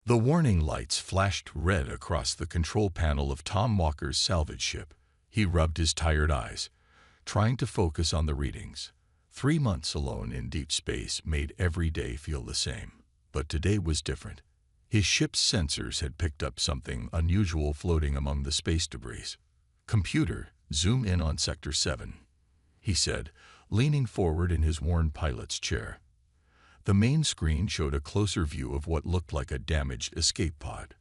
The warning lights flashed red across the control panel of Tom Walker's salvage ship. He rubbed his tired eyes, trying to focus on the readings. 3 months alone in deep space made every day feel the same. But today was different. His ship's sensors had picked up something unusual floating among the space debris. "Computer, zoom in on Sector 7, he said, leaning forward in his worn pilot's chair. The main screen showed a closer view of what looked like a damaged escape pod.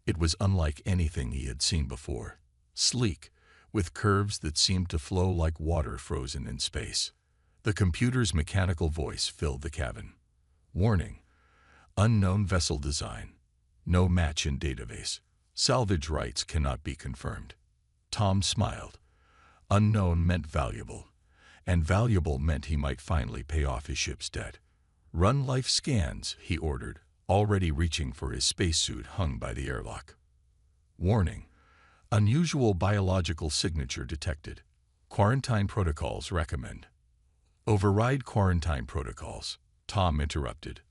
It was unlike anything he had seen before. Sleek, with curves that seemed to flow like water frozen in space. The computer's mechanical voice filled the cabin. "Warning. Unknown vessel design. No match in database. Salvage rights cannot be confirmed." Tom smiled. Unknown meant valuable, and valuable meant he might finally pay off his ship's debt. "Run life scans," he ordered, already reaching for his spacesuit hung by the airlock. "Warning. Unusual biological signature detected. Quarantine protocols recommend." "Override quarantine protocols," Tom interrupted.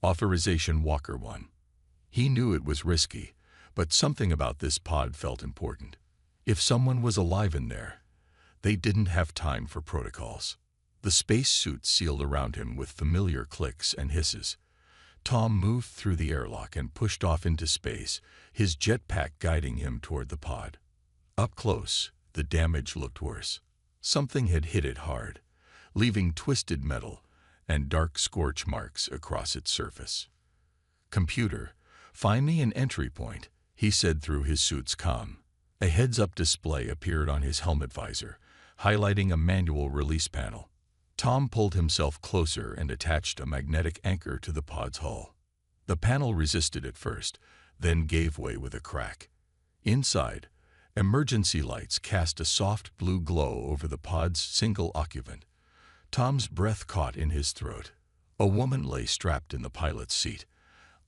"Authorization Walker 1. He knew it was risky, but something about this pod felt important. If someone was alive in there, they didn't have time for protocols. The spacesuit sealed around him with familiar clicks and hisses. Tom moved through the airlock and pushed off into space, his jetpack guiding him toward the pod. Up close, the damage looked worse. Something had hit it hard, leaving twisted metal and dark scorch marks across its surface. "Computer, find me an entry point," he said through his suit's comm. A heads-up display appeared on his helmet visor, highlighting a manual release panel. Tom pulled himself closer and attached a magnetic anchor to the pod's hull. The panel resisted at first, then gave way with a crack. Inside, emergency lights cast a soft blue glow over the pod's single occupant. Tom's breath caught in his throat. A woman lay strapped in the pilot's seat,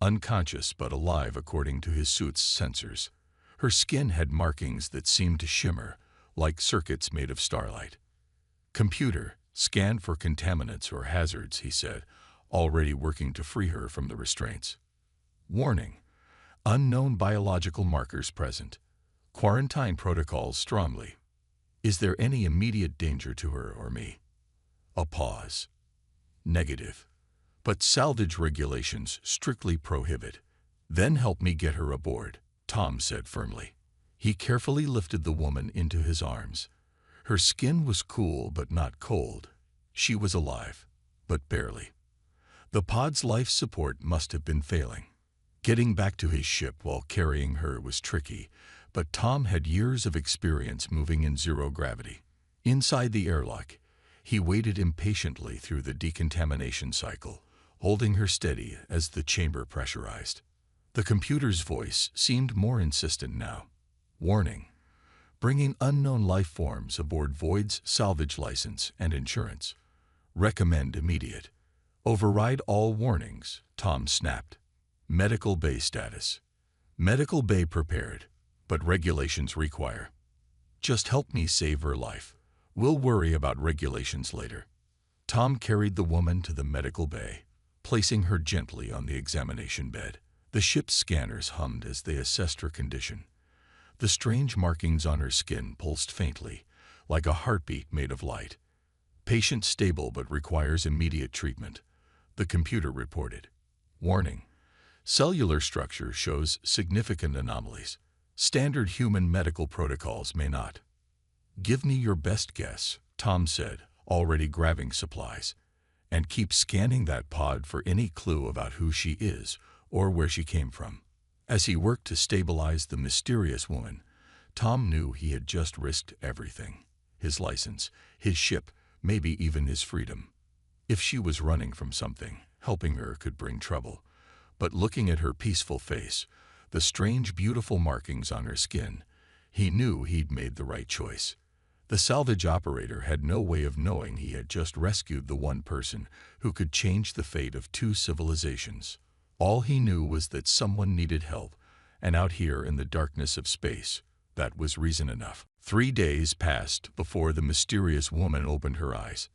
unconscious but alive according to his suit's sensors. Her skin had markings that seemed to shimmer, like circuits made of starlight. "Computer, scan for contaminants or hazards," he said, already working to free her from the restraints. "Warning. Unknown biological markers present. Quarantine protocols strongly. Is there any immediate danger to her or me?" A pause. "Negative. But salvage regulations strictly prohibit." "Then help me get her aboard," Tom said firmly. He carefully lifted the woman into his arms. Her skin was cool but not cold. She was alive, but barely. The pod's life support must have been failing. Getting back to his ship while carrying her was tricky, but Tom had years of experience moving in zero gravity. Inside the airlock, he waited impatiently through the decontamination cycle, holding her steady as the chamber pressurized. The computer's voice seemed more insistent now. "Warning. Bringing unknown life forms aboard voids salvage license and insurance. Recommend immediate." "Override all warnings," Tom snapped. "Medical bay status. Medical bay prepared, but regulations require." "Just help me save her life. We'll worry about regulations later." Tom carried the woman to the medical bay, placing her gently on the examination bed. The ship's scanners hummed as they assessed her condition. The strange markings on her skin pulsed faintly, like a heartbeat made of light. "Patient stable but requires immediate treatment," the computer reported. "Warning. Cellular structure shows significant anomalies. Standard human medical protocols may not." "Give me your best guess," Tom said, already grabbing supplies. "And keep scanning that pod for any clue about who she is or where she came from." As he worked to stabilize the mysterious woman, Tom knew he had just risked everything. His license, his ship, maybe even his freedom. If she was running from something, helping her could bring trouble. But looking at her peaceful face, the strange, beautiful markings on her skin, he knew he'd made the right choice. The salvage operator had no way of knowing he had just rescued the one person who could change the fate of 2 civilizations. All he knew was that someone needed help, and out here in the darkness of space, that was reason enough. 3 days passed before the mysterious woman opened her eyes.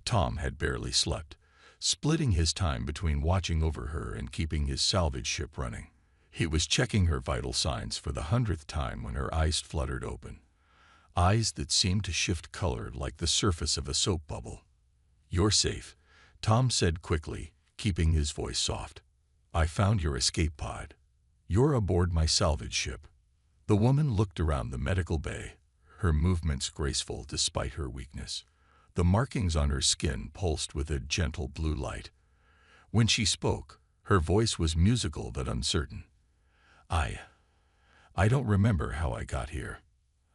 Tom had barely slept, splitting his time between watching over her and keeping his salvage ship running. He was checking her vital signs for the 100th time when her eyes fluttered open. Eyes that seemed to shift color like the surface of a soap bubble. "You're safe," Tom said quickly, keeping his voice soft. "I found your escape pod. You're aboard my salvage ship." The woman looked around the medical bay, her movements graceful despite her weakness. The markings on her skin pulsed with a gentle blue light. When she spoke, her voice was musical but uncertain. I don't remember how I got here."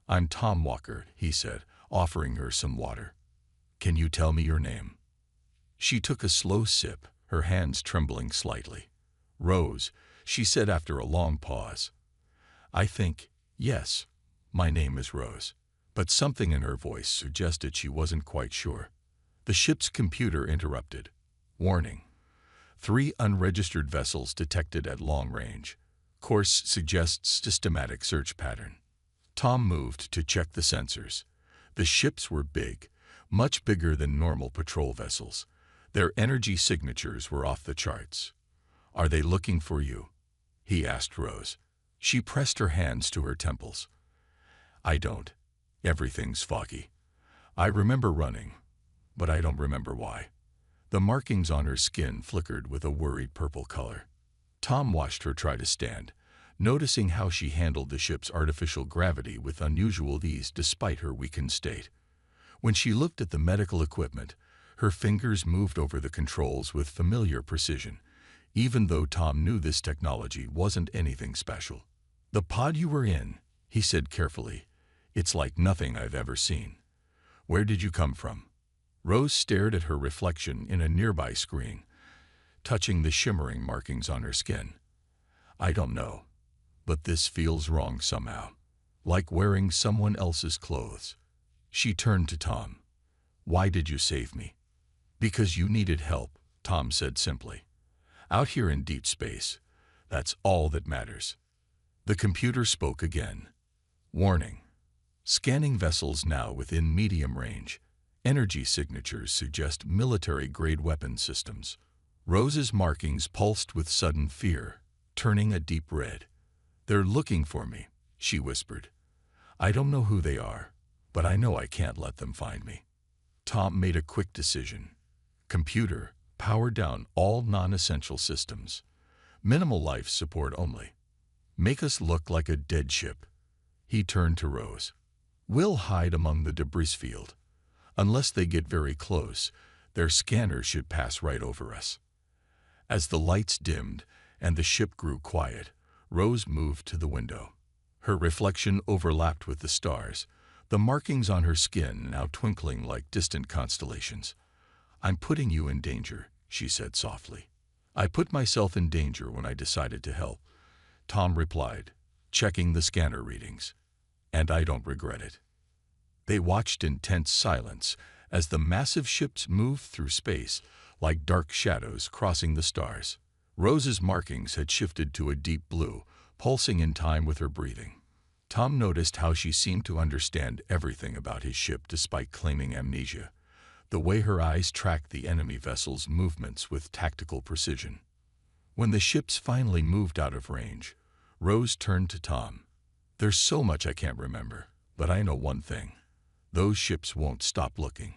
"I'm Tom Walker," he said, offering her some water. "Can you tell me your name?" She took a slow sip, her hands trembling slightly. "Rose," she said after a long pause. Yes, my name is Rose." But something in her voice suggested she wasn't quite sure. The ship's computer interrupted. "Warning. 3 unregistered vessels detected at long range. Course suggests systematic search pattern." Tom moved to check the sensors. The ships were big, much bigger than normal patrol vessels. Their energy signatures were off the charts. "Are they looking for you?" he asked Rose. She pressed her hands to her temples. "I don't. Everything's foggy. I remember running, but I don't remember why." The markings on her skin flickered with a worried purple color. Tom watched her try to stand, noticing how she handled the ship's artificial gravity with unusual ease despite her weakened state. When she looked at the medical equipment, her fingers moved over the controls with familiar precision, even though Tom knew this technology wasn't anything special. "The pod you were in," he said carefully. "It's like nothing I've ever seen. Where did you come from?" Rose stared at her reflection in a nearby screen, touching the shimmering markings on her skin. "I don't know, but this feels wrong somehow. Like wearing someone else's clothes." She turned to Tom. "Why did you save me?" "Because you needed help," Tom said simply. "Out here in deep space, that's all that matters." The computer spoke again. "Warning. Scanning vessels now within medium range. Energy signatures suggest military-grade weapon systems." Rose's markings pulsed with sudden fear, turning a deep red. "They're looking for me," she whispered. "I don't know who they are, but I know I can't let them find me." Tom made a quick decision. "Computer, power down all non-essential systems. Minimal life support only. Make us look like a dead ship." He turned to Rose. "We'll hide among the debris field. Unless they get very close, their scanner should pass right over us." As the lights dimmed and the ship grew quiet, Rose moved to the window. Her reflection overlapped with the stars, the markings on her skin now twinkling like distant constellations. "I'm putting you in danger," she said softly. "I put myself in danger when I decided to help," Tom replied, checking the scanner readings. "And I don't regret it." They watched in tense silence as the massive ships moved through space like dark shadows crossing the stars. Rose's markings had shifted to a deep blue, pulsing in time with her breathing. Tom noticed how she seemed to understand everything about his ship despite claiming amnesia, the way her eyes tracked the enemy vessel's movements with tactical precision. When the ships finally moved out of range, Rose turned to Tom. "There's so much I can't remember, but I know one thing. Those ships won't stop looking.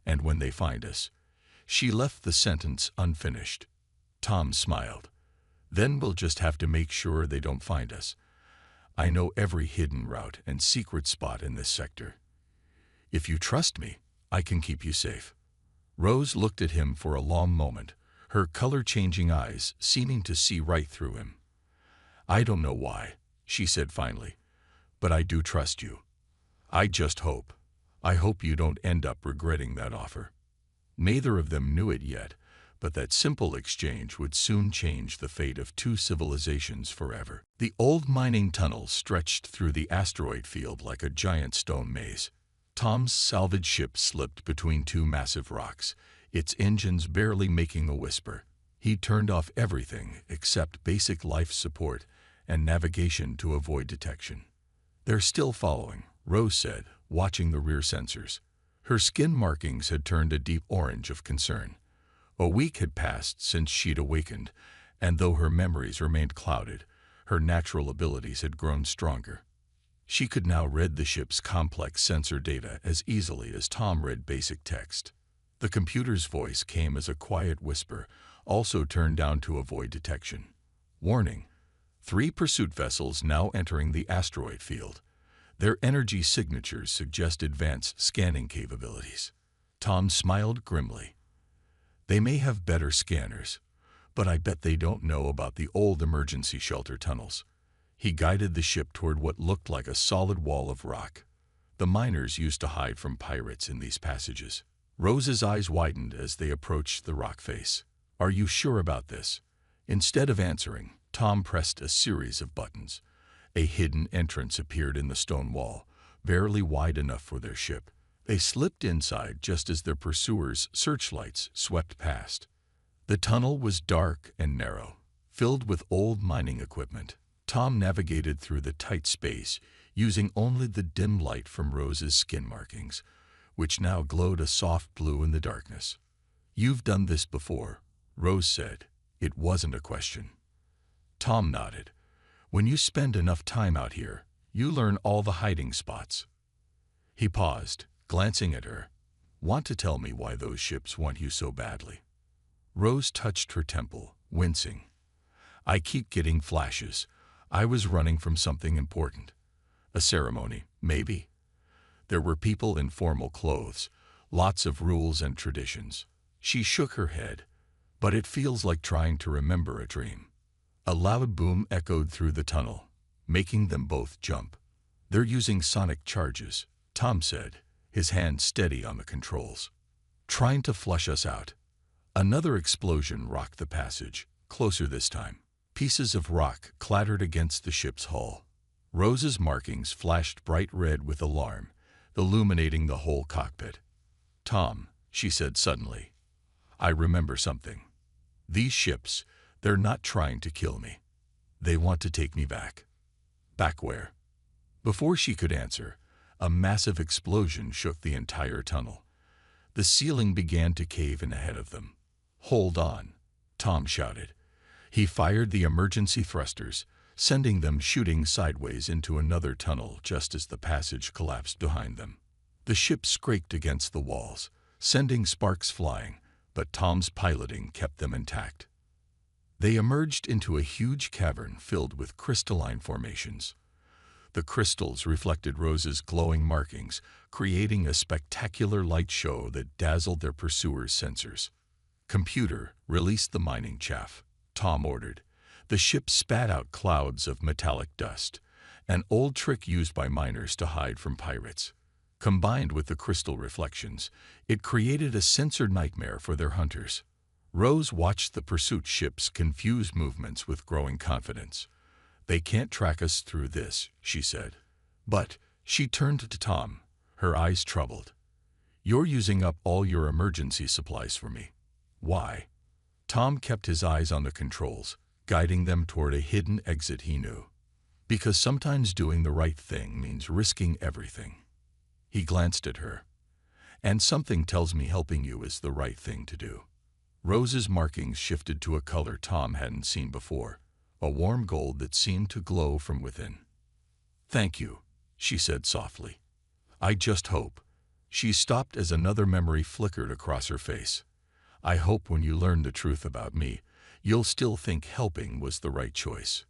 And when they find us..." She left the sentence unfinished. Tom smiled. "Then we'll just have to make sure they don't find us. I know every hidden route and secret spot in this sector. If you trust me, I can keep you safe." Rose looked at him for a long moment, her color-changing eyes seeming to see right through him. "I don't know why," she said finally, "but I do trust you. I hope you don't end up regretting that offer." Neither of them knew it yet, but that simple exchange would soon change the fate of 2 civilizations forever. The old mining tunnel stretched through the asteroid field like a giant stone maze. Tom's salvage ship slipped between 2 massive rocks, its engines barely making a whisper. He turned off everything except basic life support and navigation to avoid detection. "They're still following," Rose said, watching the rear sensors. Her skin markings had turned a deep orange of concern. A week had passed since she'd awakened, and though her memories remained clouded, Her natural abilities had grown stronger. She could now read the ship's complex sensor data as easily as Tom read basic text. The computer's voice came as a quiet whisper, also turned down to avoid detection. Warning: 3 pursuit vessels now entering the asteroid field. Their energy signatures suggest advanced scanning capabilities. Tom smiled grimly. They may have better scanners, but I bet they don't know about the old emergency shelter tunnels. He guided the ship toward what looked like a solid wall of rock. The miners used to hide from pirates in these passages. Rose's eyes widened as they approached the rock face. "Are you sure about this?" Instead of answering, Tom pressed a series of buttons. A hidden entrance appeared in the stone wall, barely wide enough for their ship. They slipped inside just as their pursuers' searchlights swept past. The tunnel was dark and narrow, filled with old mining equipment. Tom navigated through the tight space, using only the dim light from Rose's skin markings, which now glowed a soft blue in the darkness. "You've done this before," Rose said. It wasn't a question. Tom nodded. "When you spend enough time out here, you learn all the hiding spots." He paused, glancing at her. "Want to tell me why those ships want you so badly?" Rose touched her temple, wincing. "I keep getting flashes. I was running from something important. A ceremony, maybe." There were people in formal clothes, lots of rules and traditions. She shook her head. "But it feels like trying to remember a dream." A loud boom echoed through the tunnel, making them both jump. "They're using sonic charges," Tom said, his hand steady on the controls. "Trying to flush us out." Another explosion rocked the passage, closer this time. Pieces of rock clattered against the ship's hull. Rose's markings flashed bright red with alarm, illuminating the whole cockpit. "Tom," she said suddenly, "I remember something. These ships, they're not trying to kill me. They want to take me back." "Back where?" Before she could answer, a massive explosion shook the entire tunnel. The ceiling began to cave in ahead of them. "Hold on," Tom shouted. He fired the emergency thrusters, sending them shooting sideways into another tunnel just as the passage collapsed behind them. The ship scraped against the walls, sending sparks flying, but Tom's piloting kept them intact. They emerged into a huge cavern filled with crystalline formations. The crystals reflected Rose's glowing markings, creating a spectacular light show that dazzled their pursuers' sensors. "Computer, release the mining chaff," Tom ordered. The ship spat out clouds of metallic dust, an old trick used by miners to hide from pirates. Combined with the crystal reflections, it created a sensor nightmare for their hunters. Rose watched the pursuit ship's confused movements with growing confidence. "They can't track us through this," she said. "But," she turned to Tom, her eyes troubled. "You're using up all your emergency supplies for me. Why?" Tom kept his eyes on the controls, guiding them toward a hidden exit he knew. "Because sometimes doing the right thing means risking everything." He glanced at her. "And something tells me helping you is the right thing to do." Rose's markings shifted to a color Tom hadn't seen before, a warm gold that seemed to glow from within. "Thank you," she said softly. "I just hope." She stopped as another memory flickered across her face. "I hope when you learn the truth about me, you'll still think helping was the right choice."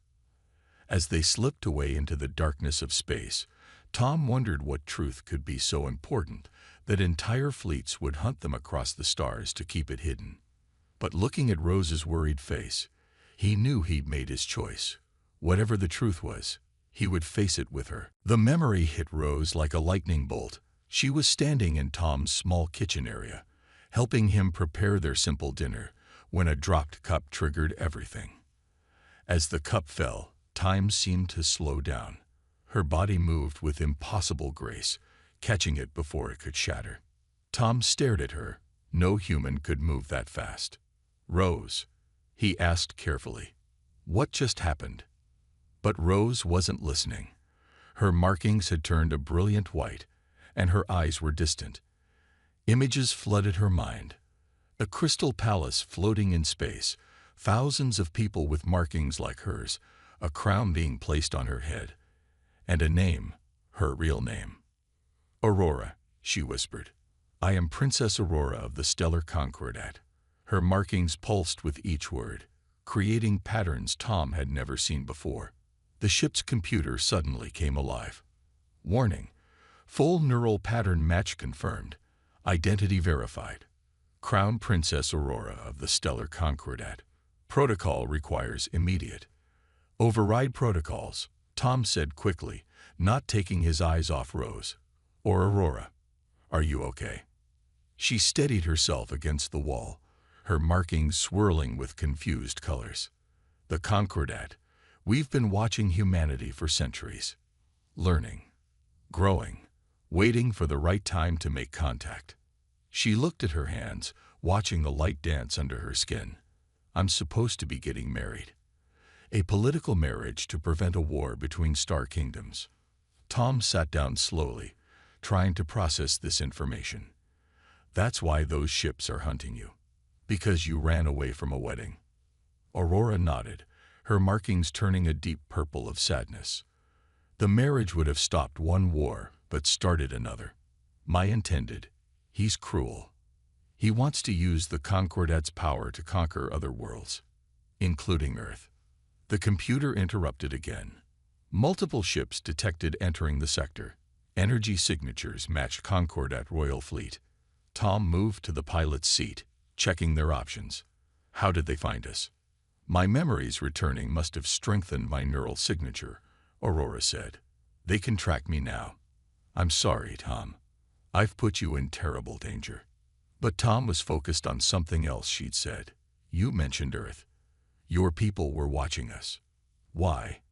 As they slipped away into the darkness of space, Tom wondered what truth could be so important that entire fleets would hunt them across the stars to keep it hidden. But looking at Rose's worried face, he knew he'd made his choice. Whatever the truth was, he would face it with her. The memory hit Rose like a lightning bolt. She was standing in Tom's small kitchen area, helping him prepare their simple dinner, when a dropped cup triggered everything. As the cup fell, time seemed to slow down. Her body moved with impossible grace, catching it before it could shatter. Tom stared at her. No human could move that fast. "Rose," he asked carefully, "what just happened?" But Rose wasn't listening. Her markings had turned a brilliant white, and her eyes were distant. Images flooded her mind. A crystal palace floating in space, thousands of people with markings like hers, a crown being placed on her head, and a name, her real name. "Aurora," she whispered. "I am Princess Aurora of the stellar Concordat." Her markings pulsed with each word, creating patterns Tom had never seen before. The ship's computer suddenly came alive. "Warning. Full neural pattern match confirmed. Identity verified. Crown Princess Aurora of the stellar Concordat. Protocol requires immediate." "Override protocols," Tom said quickly, not taking his eyes off Rose. "Or Aurora. Are you okay?" She steadied herself against the wall, her markings swirling with confused colors. "The Concordat. We've been watching humanity for centuries. Learning. Growing. Waiting for the right time to make contact." She looked at her hands, watching the light dance under her skin. "I'm supposed to be getting married. A political marriage to prevent a war between star kingdoms." Tom sat down slowly, trying to process this information. "That's why those ships are hunting you. Because you ran away from a wedding." Aurora nodded, her markings turning a deep purple of sadness. "The marriage would have stopped one war, but started another. My intended. He's cruel. He wants to use the Concordat's power to conquer other worlds, including Earth." The computer interrupted again. Multiple ships detected entering the sector. Energy signatures matched Concordat Royal Fleet. Tom moved to the pilot's seat, checking their options. "How did they find us?" "My memories returning must have strengthened my neural signature," Aurora said. "They can track me now." "I'm sorry, Tom. I've put you in terrible danger." But Tom was focused on something else she'd said. "You mentioned Earth. Your people were watching us. Why?"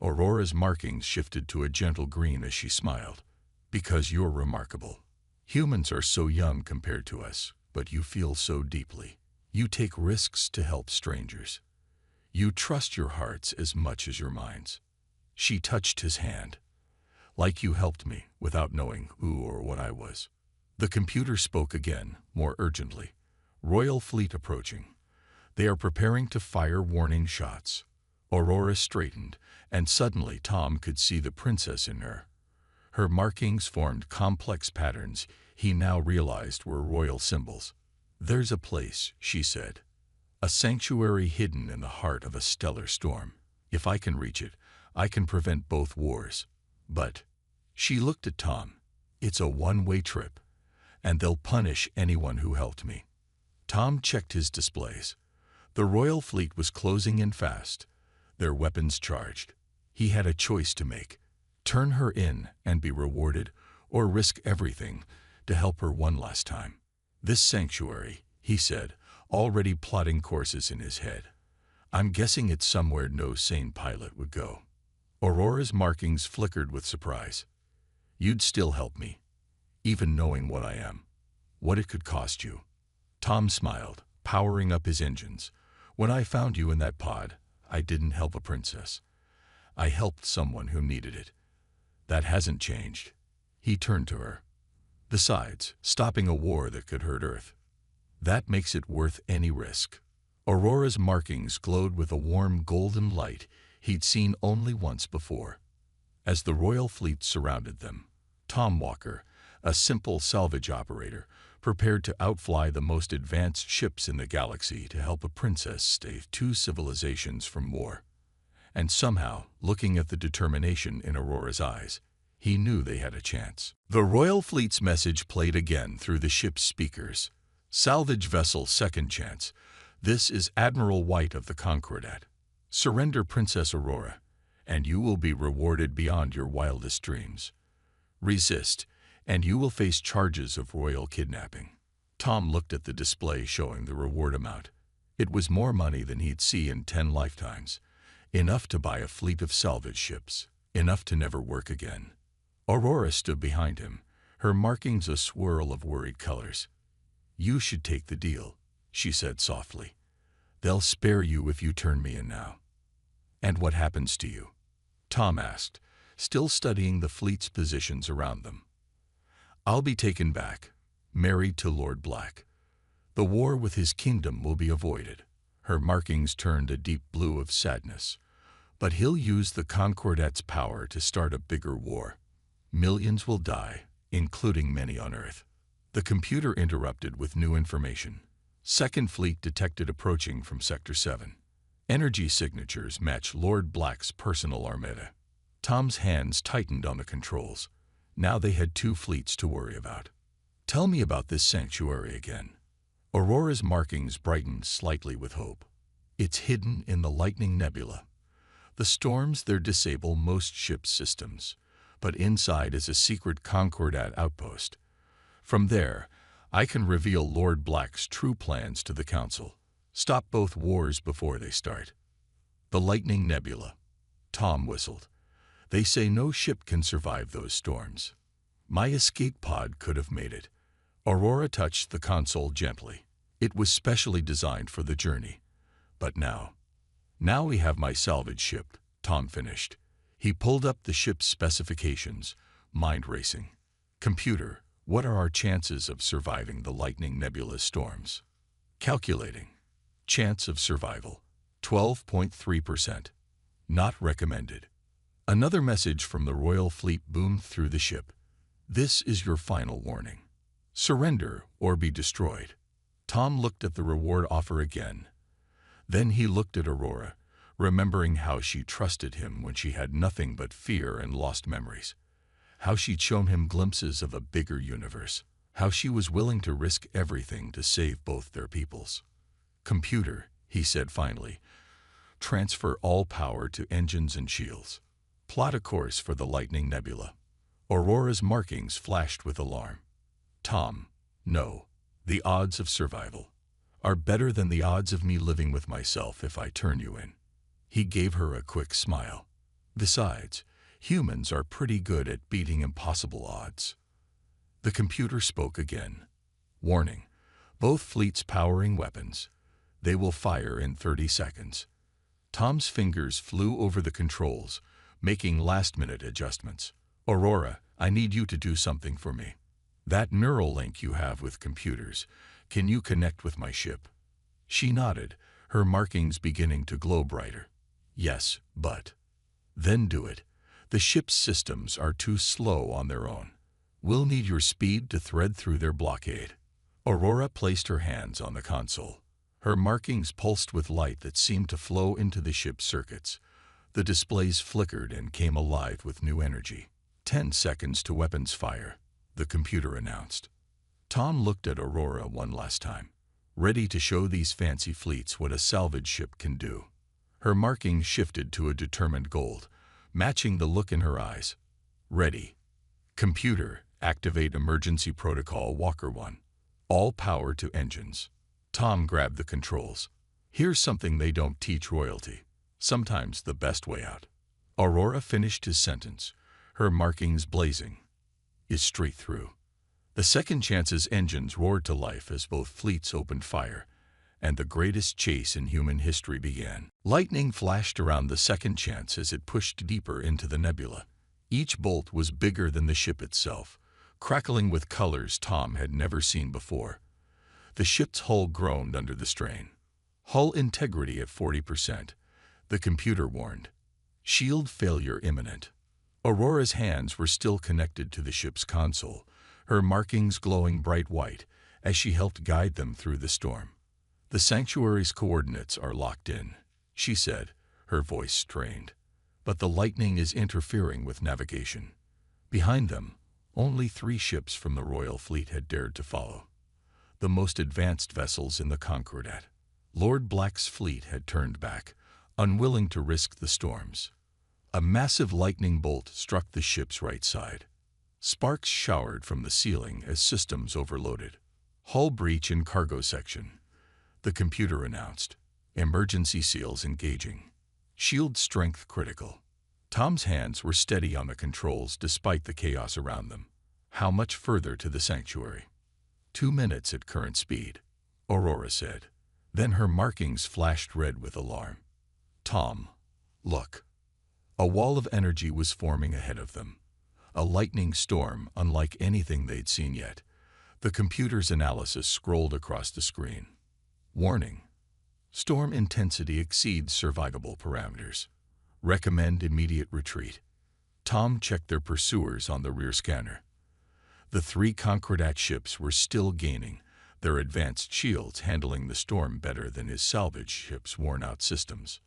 Aurora's markings shifted to a gentle green as she smiled. "Because you're remarkable. Humans are so young compared to us, but you feel so deeply. You take risks to help strangers. You trust your hearts as much as your minds." She touched his hand. "Like you helped me without knowing who or what I was." The computer spoke again, more urgently. "Royal Fleet approaching. They are preparing to fire warning shots." Aurora straightened, and suddenly Tom could see the princess in her. Her markings formed complex patterns he now realized were royal symbols. "There's a place," she said. "A sanctuary hidden in the heart of a stellar storm. If I can reach it, I can prevent both wars. But," she looked at Tom, "it's a one-way trip, and they'll punish anyone who helped me." Tom checked his displays. The Royal Fleet was closing in fast, their weapons charged. He had a choice to make: turn her in and be rewarded, or risk everything to help her one last time. "This sanctuary," he said, already plotting courses in his head. "I'm guessing it's somewhere no sane pilot would go." Aurora's markings flickered with surprise. "You'd still help me, even knowing what I am, what it could cost you." Tom smiled, powering up his engines. "When I found you in that pod, I didn't help a princess. I helped someone who needed it. That hasn't changed." He turned to her. "Besides, stopping a war that could hurt Earth. That makes it worth any risk." Aurora's markings glowed with a warm golden light he'd seen only once before. As the Royal Fleet surrounded them, Tom Walker, a simple salvage operator, prepared to outfly the most advanced ships in the galaxy to help a princess save two civilizations from war. And somehow, looking at the determination in Aurora's eyes, he knew they had a chance. The Royal Fleet's message played again through the ship's speakers. "Salvage vessel second chance. This is Admiral White of the Concordat. Surrender Princess Aurora, and you will be rewarded beyond your wildest dreams. Resist, and you will face charges of royal kidnapping." Tom looked at the display showing the reward amount. It was more money than he'd see in 10 lifetimes. Enough to buy a fleet of salvage ships. Enough to never work again. Aurora stood behind him, her markings a swirl of worried colors. "You should take the deal," she said softly. "They'll spare you if you turn me in now." "And what happens to you?" Tom asked, still studying the fleet's positions around them. "I'll be taken back, married to Lord Black. The war with his kingdom will be avoided." Her markings turned a deep blue of sadness. But he'll use the Concordat's power to start a bigger war. Millions will die, including many on Earth. The computer interrupted with new information. Second Fleet detected approaching from Sector 7. Energy signatures match Lord Black's personal armada. Tom's hands tightened on the controls. Now they had two fleets to worry about. Tell me about this sanctuary again. Aurora's markings brightened slightly with hope. It's hidden in the Lightning Nebula. The storms there disable most ship systems, but inside is a secret Concordat outpost. From there, I can reveal Lord Black's true plans to the Council. Stop both wars before they start. The Lightning Nebula. Tom whistled. They say no ship can survive those storms. My escape pod could have made it. Aurora touched the console gently. It was specially designed for the journey. But now we have my salvage ship, Tom finished. He pulled up the ship's specifications, mind racing. Computer, what are our chances of surviving the Lightning Nebula storms? Calculating. Chance of survival, 12.3%. Not recommended. Another message from the Royal Fleet boomed through the ship. This is your final warning. Surrender or be destroyed. Tom looked at the reward offer again. Then he looked at Aurora, remembering how she trusted him when she had nothing but fear and lost memories. How she'd shown him glimpses of a bigger universe. How she was willing to risk everything to save both their peoples. Computer, he said finally, transfer all power to engines and shields. Plot a course for the Lightning Nebula. Aurora's markings flashed with alarm. Tom, no. The odds of survival are better than the odds of me living with myself if I turn you in. He gave her a quick smile. Besides, humans are pretty good at beating impossible odds. The computer spoke again. Warning. Both fleets powering weapons. They will fire in 30 seconds. Tom's fingers flew over the controls, making last-minute adjustments. Aurora, I need you to do something for me. That neural link you have with computers, can you connect with my ship? She nodded, her markings beginning to glow brighter. Yes, but. Then do it. The ship's systems are too slow on their own. We'll need your speed to thread through their blockade. Aurora placed her hands on the console. Her markings pulsed with light that seemed to flow into the ship's circuits. The displays flickered and came alive with new energy. 10 seconds to weapons fire, the computer announced. Tom looked at Aurora one last time, ready to show these fancy fleets what a salvage ship can do. Her markings shifted to a determined gold, matching the look in her eyes. Ready. Computer, activate emergency protocol Walker 1. All power to engines. Tom grabbed the controls. Here's something they don't teach royalty. Sometimes the best way out. Aurora finished his sentence, her markings blazing. Is straight through. The second chance's engines roared to life as both fleets opened fire, and the greatest chase in human history began. Lightning flashed around the second chance as it pushed deeper into the nebula. Each bolt was bigger than the ship itself, crackling with colors Tom had never seen before. The ship's hull groaned under the strain. Hull integrity at 40%, the computer warned. Shield failure imminent. Aurora's hands were still connected to the ship's console, her markings glowing bright white as she helped guide them through the storm. The sanctuary's coordinates are locked in, she said, her voice strained. But the lightning is interfering with navigation. Behind them, only 3 ships from the Royal Fleet had dared to follow. The most advanced vessels in the Concordat. Lord Black's fleet had turned back, unwilling to risk the storms. A massive lightning bolt struck the ship's right side. Sparks showered from the ceiling as systems overloaded. Hull breach in cargo section, the computer announced. Emergency seals engaging. Shield strength critical. Tom's hands were steady on the controls despite the chaos around them. How much further to the sanctuary? 2 minutes at current speed, Aurora said. Then her markings flashed red with alarm. Tom, look. A wall of energy was forming ahead of them. A lightning storm unlike anything they'd seen yet. The computer's analysis scrolled across the screen. Warning. Storm intensity exceeds survivable parameters. Recommend immediate retreat. Tom checked their pursuers on the rear scanner. The three Concordat ships were still gaining, their advanced shields handling the storm better than his salvage ship's worn-out systems.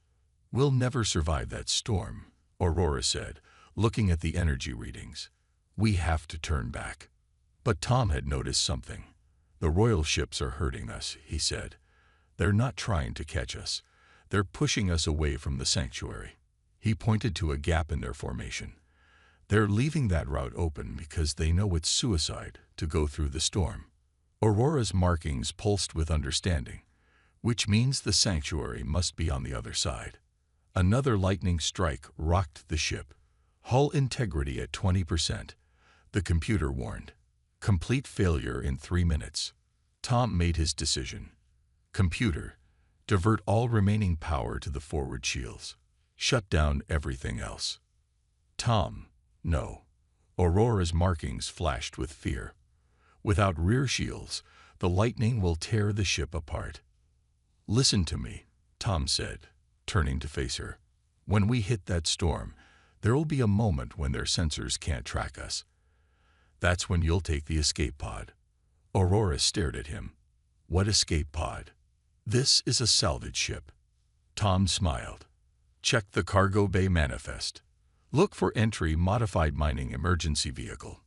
"We'll never survive that storm," Aurora said, looking at the energy readings. "We have to turn back." But Tom had noticed something. "The royal ships are hurting us," he said. "They're not trying to catch us. They're pushing us away from the sanctuary." He pointed to a gap in their formation. "They're leaving that route open because they know it's suicide to go through the storm." Aurora's markings pulsed with understanding, which means the sanctuary must be on the other side. Another lightning strike rocked the ship. "Hull integrity at 20%, the computer warned. "Complete failure in 3 minutes." Tom made his decision. "Computer, divert all remaining power to the forward shields. Shut down everything else." "Tom, no." Aurora's markings flashed with fear. "Without rear shields, the lightning will tear the ship apart." "Listen to me," Tom said, turning to face her. "When we hit that storm, there will be a moment when their sensors can't track us. That's when you'll take the escape pod." Aurora stared at him. "What escape pod?" "This is a salvage ship." Tom smiled. "Check the cargo bay manifest. Look for entry modified mining emergency vehicle."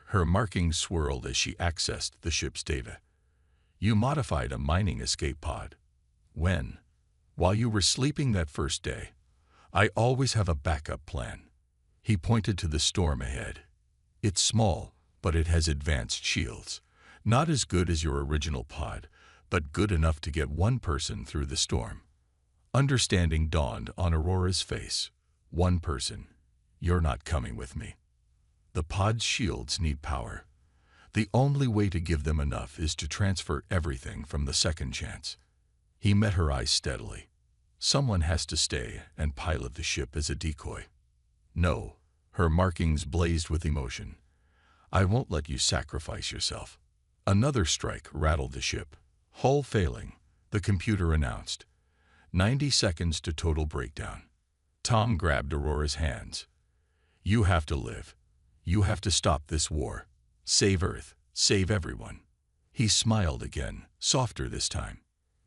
Her markings swirled as she accessed the ship's data. "You modified a mining escape pod. When?" "While you were sleeping that first day. I always have a backup plan." He pointed to the storm ahead. "It's small, but it has advanced shields. Not as good as your original pod, but good enough to get one person through the storm." Understanding dawned on Aurora's face. "One person. You're not coming with me." "The pod's shields need power. The only way to give them enough is to transfer everything from the second chance." He met her eyes steadily. "Someone has to stay and pilot the ship as a decoy." "No." Her markings blazed with emotion. "I won't let you sacrifice yourself." Another strike rattled the ship. "Hull failing," the computer announced. 90 seconds to total breakdown." Tom grabbed Aurora's hands. "You have to live. You have to stop this war. Save Earth. Save everyone." He smiled again, softer this time.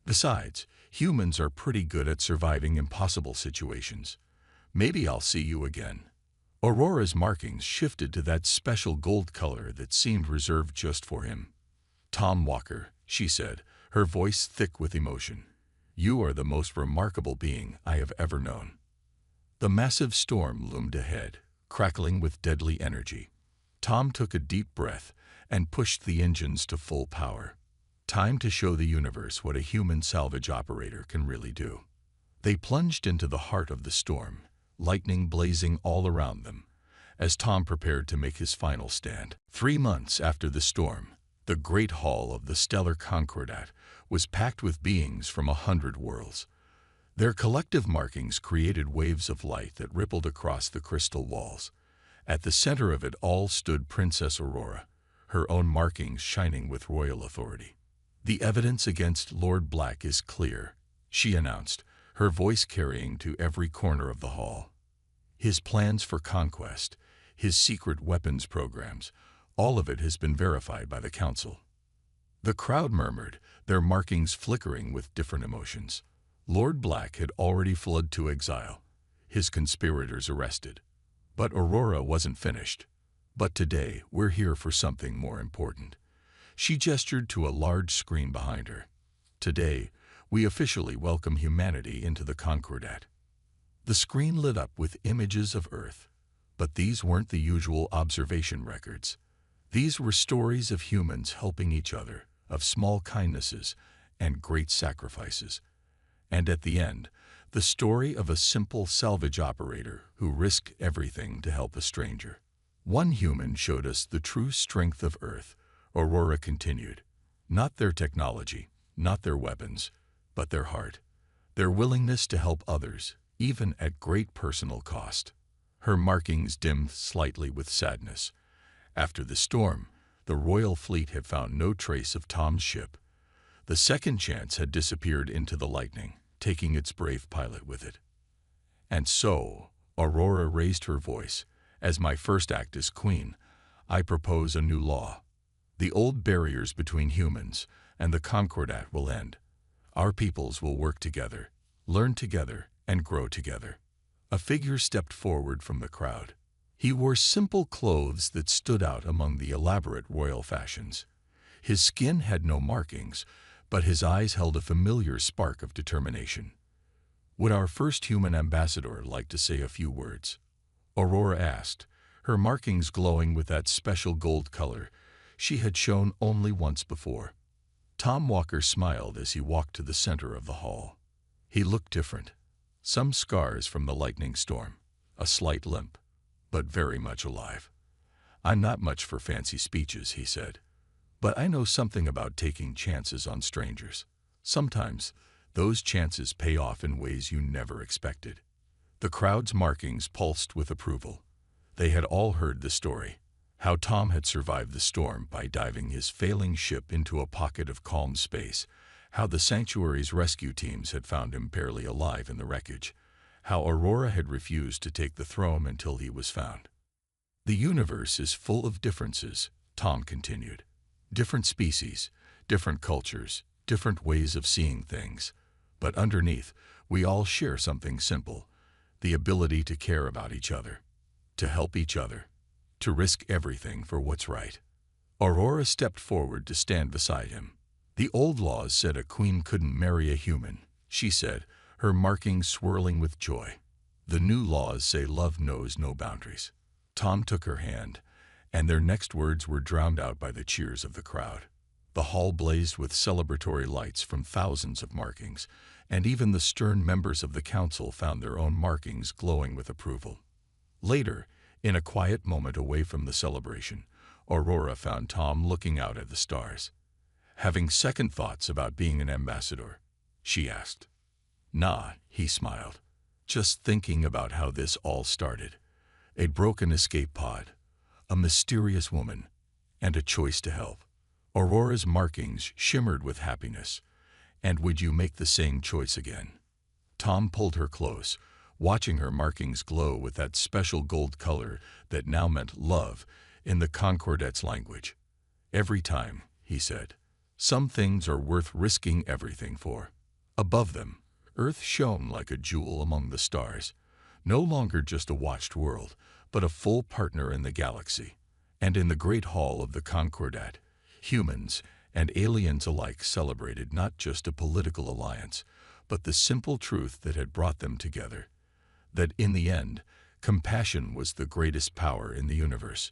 "Besides, humans are pretty good at surviving impossible situations. Maybe I'll see you again." Aurora's markings shifted to that special gold color that seemed reserved just for him. "Tom Walker," she said, her voice thick with emotion. "You are the most remarkable being I have ever known." The massive storm loomed ahead, crackling with deadly energy. Tom took a deep breath and pushed the engines to full power. Time to show the universe what a human salvage operator can really do. They plunged into the heart of the storm, lightning blazing all around them, as Tom prepared to make his final stand. 3 months after the storm, the great hall of the stellar Concordat was packed with beings from 100 worlds. Their collective markings created waves of light that rippled across the crystal walls. At the center of it all stood Princess Aurora, her own markings shining with royal authority. "The evidence against Lord Black is clear," she announced, her voice carrying to every corner of the hall. "His plans for conquest, his secret weapons programs, all of it has been verified by the Council." The crowd murmured, their markings flickering with different emotions. Lord Black had already fled to exile, his conspirators arrested. But Aurora wasn't finished. "But today, we're here for something more important." She gestured to a large screen behind her. "Today, we officially welcome humanity into the Concordat." The screen lit up with images of Earth, but these weren't the usual observation records. These were stories of humans helping each other, of small kindnesses and great sacrifices. And at the end, the story of a simple salvage operator who risked everything to help a stranger. "One human showed us the true strength of Earth," Aurora continued. "Not their technology, not their weapons, but their heart, their willingness to help others, even at great personal cost." Her markings dimmed slightly with sadness. After the storm, the royal fleet had found no trace of Tom's ship. The second chance had disappeared into the lightning, taking its brave pilot with it. And so, Aurora raised her voice. As my first act as queen, I propose a new law. The old barriers between humans and the Concordat will end. Our peoples will work together, learn together, and grow together. A figure stepped forward from the crowd. He wore simple clothes that stood out among the elaborate royal fashions. His skin had no markings, but his eyes held a familiar spark of determination. Would our first human ambassador like to say a few words? Aurora asked, her markings glowing with that special gold color she had shown only once before. Tom Walker smiled as he walked to the center of the hall. He looked different. Some scars from the lightning storm, a slight limp, but very much alive. I'm not much for fancy speeches, he said, but I know something about taking chances on strangers. Sometimes, those chances pay off in ways you never expected. The crowd's markings pulsed with approval. They had all heard the story, how Tom had survived the storm by diving his failing ship into a pocket of calm space, how the sanctuary's rescue teams had found him barely alive in the wreckage, how Aurora had refused to take the throne until he was found. The universe is full of differences, Tom continued. Different species, different cultures, different ways of seeing things. But underneath, we all share something simple, the ability to care about each other, to help each other, to risk everything for what's right. Aurora stepped forward to stand beside him. The old laws said a queen couldn't marry a human, she said, her markings swirling with joy. The new laws say love knows no boundaries. Tom took her hand, and their next words were drowned out by the cheers of the crowd. The hall blazed with celebratory lights from thousands of markings, and even the stern members of the council found their own markings glowing with approval. Later, in a quiet moment away from the celebration, Aurora found Tom looking out at the stars. Having second thoughts about being an ambassador, she asked. Nah, he smiled. Just thinking about how this all started. A broken escape pod, a mysterious woman, and a choice to help. Aurora's markings shimmered with happiness. And would you make the same choice again? Tom pulled her close, watching her markings glow with that special gold color that now meant love in the Concordat's language. Every time, he said, some things are worth risking everything for. Above them, Earth shone like a jewel among the stars, no longer just a watched world, but a full partner in the galaxy. And in the great hall of the Concordat, humans and aliens alike celebrated not just a political alliance, but the simple truth that had brought them together, that in the end, compassion was the greatest power in the universe.